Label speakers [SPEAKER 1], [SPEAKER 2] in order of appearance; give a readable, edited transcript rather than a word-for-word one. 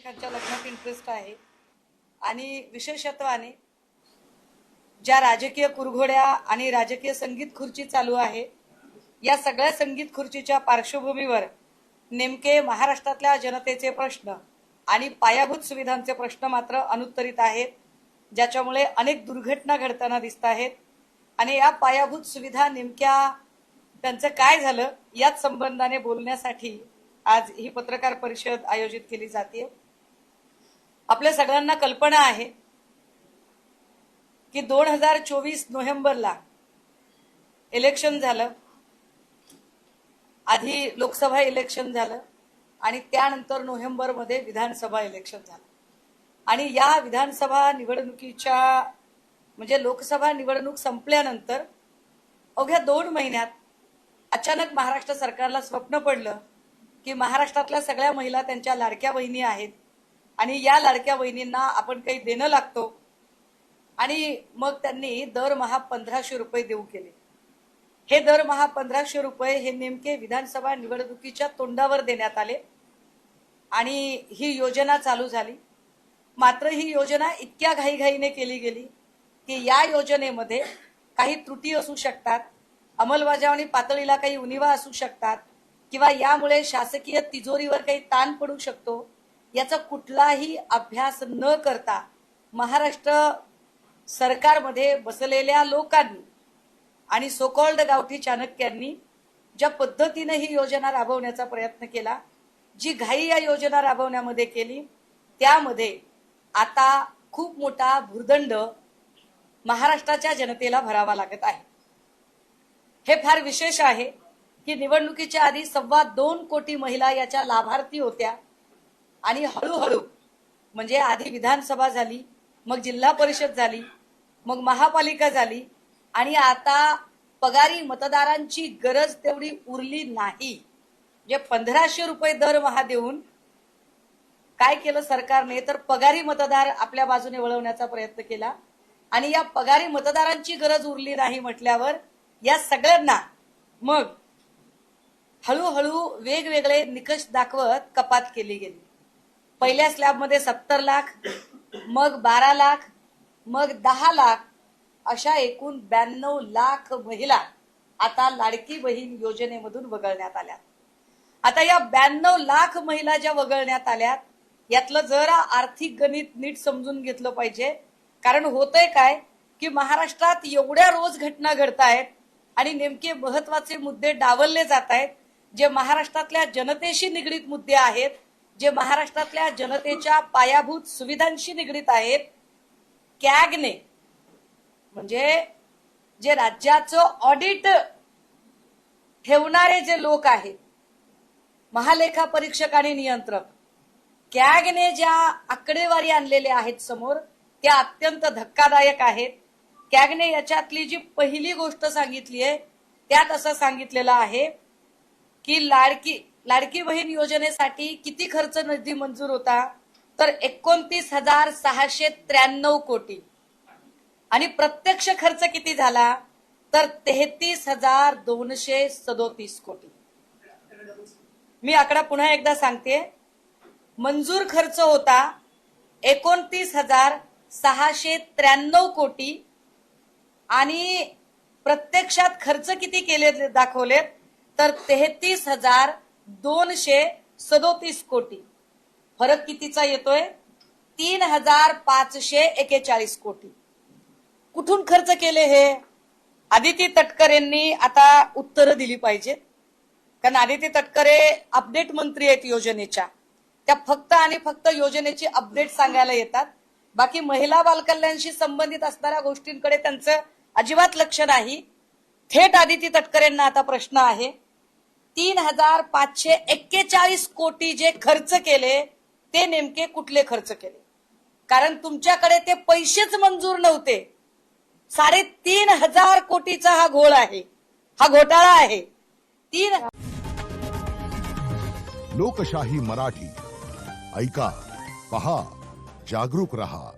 [SPEAKER 1] नातेवाईकांच्या लग्नात इंटरेस्ट आहे आणि विशेषत्वाने ज्या राजकीय कुरघोड्या आणि राजकीय संगीत खुर्ची चालू आहे या सगळ्या संगीत खुर्चीच्या पार्श्वभूमीवर नेमके महाराष्ट्रातल्या जनतेचे प्रश्न आणि पायाभूत सुविधांचे प्रश्न मात्र अनुत्तरित आहेत, ज्याच्यामुळे अनेक दुर्घटना घडताना दिसत आहेत आणि या पायाभूत सुविधा नेमक्या त्यांचं काय झालं याच संबंधाने बोलण्यासाठी आज ही पत्रकार परिषद आयोजित केली जाते। आपल्या सगळ्यांना कल्पना आहे की 2024 नोव्हेंबरला इलेक्शन झालं, आधी लोकसभा इलेक्शन झालं आणि त्यानंतर नोव्हेंबरमध्ये विधानसभा इलेक्शन झालं आणि या विधानसभा निवडणुकीच्या म्हणजे लोकसभा निवडणूक संपल्यानंतर अवघ्या 2 महिन्यात अचानक महाराष्ट्र सरकारला स्वप्न पडलं की महाराष्ट्रातल्या सगळ्या महिला त्यांच्या लाडक्या बहिणी आहेत आणि या लाडक्या बहिणींना आपण काही देणं लागतो आणि मग त्यांनी दरमहा 1500 रुपये देऊ केले। हे दरमहा 1500 रुपये हे नेमके विधानसभा निवडणुकीच्या तोंडावर देण्यात आले आणि ही योजना चालू झाली। मात्र ही योजना इतक्या घाईघाईने केली गेली की या योजनेमध्ये काही त्रुटी असू शकतात, अंमलबजावणी पातळीला काही उणिवा असू शकतात किंवा यामुळे शासकीय तिजोरीवर काही ताण पडू शकतो, याचा कुठलाही अभ्यास न करता महाराष्ट्र सरकारमध्ये बसलेल्या लोकांनी आणि सोकॉल्ड गावठी चाणक्यांनी ज्या पद्धतीने ही योजना राबवण्याचा प्रयत्न केला, जी घाई या योजना राबवण्यामध्ये केली, त्यामध्ये आता खूप मोठा भुर्दंड महाराष्ट्राच्या जनतेला भरावा लागत आहे। हे फार विशेष आहे की निवडणुकीच्या आधी 2.25 कोटी महिला याच्या लाभार्थी होत्या आणि हळूहळू म्हणजे आधी विधानसभा झाली, मग जिल्हा परिषद झाली, मग महापालिका झाली आणि आता पगारी मतदारांची गरज तेवढी उरली नाही। जे 1500 रुपये दरमहा देऊन काय केलं सरकारने तर पगारी मतदार आपल्या बाजूने वळवण्याचा प्रयत्न केला आणि या पगारी मतदारांची गरज उरली नाही म्हटल्यावर या सगळ्यांना मग हळूहळू वेगवेगळे निकष दाखवत कपात केली गेली। पहिल्या स्लॅबमध्ये 70 लाख, मग 12 लाख, मग 10 लाख, अशा एकूण 92 लाख महिला आता लाडकी बहीण योजनेमधून वगळण्यात आल्या। आता या 92 लाख महिला ज्या वगळण्यात आल्यात यातलं जरा आर्थिक गणित नीट समजून घेतलं पाहिजे, कारण होतंय काय की महाराष्ट्रात एवढ्या रोज घटना घडतायत आणि नेमके महत्वाचे मुद्दे डावलले जात आहेत, जे महाराष्ट्रातल्या जनतेशी निगडीत मुद्दे आहेत, जे महाराष्ट्रातल्या जनतेच्या पायाभूत सुविधांशी निगडीत आहेत। कॅगने म्हणजे जे राज्याचं ऑडिट ठेवणारे जे लोक आहेत, महालेखा परीक्षक आणि नियंत्रक, कॅगने ज्या आकडेवारी आणलेल्या आहेत समोर त्या अत्यंत धक्कादायक आहेत। कॅगने याच्यातली जी पहिली गोष्ट सांगितली आहे त्यात असं सांगितलेलं आहे की लाडकी बहीण योजनेसाठी किती खर्च निधी मंजूर होता तर 29,693 कोटी आणि प्रत्यक्ष खर्च किती झाला तर 33,237 कोटी। मी आकडा पुन्हा एकदा सांगते, मंजूर खर्च होता 29,693 कोटी आणि प्रत्यक्षात खर्च किती केले दाखवले तर 33,237 कोटी। फरक कितीचा येतोय 3,541 कोटी। कुठून खर्च केले हे आदिती तटकरेंनी आता उत्तर दिली पाहिजेत, कारण आदिती तटकरे अपडेट मंत्री आहेत योजनेच्या, त्या फक्त आणि फक्त योजनेची अपडेट सांगायला येतात, बाकी महिला बालकल्याणशी संबंधित असणाऱ्या गोष्टींकडे त्यांचं अजिबात लक्ष नाही। थेट आदिती तटकरेंना आता प्रश्न आहे, 3,541 कोटी जे खर्च केले ते नेमके कुठले खर्च केले, कारण तुमच्याकडे ते पैसेच मंजूर नव्हते। 3,500 कोटीचा हा घोळ आहे, हा घोटाळा आहे।
[SPEAKER 2] लोकशाही मराठी ऐका, पहा, जागरूक रहा।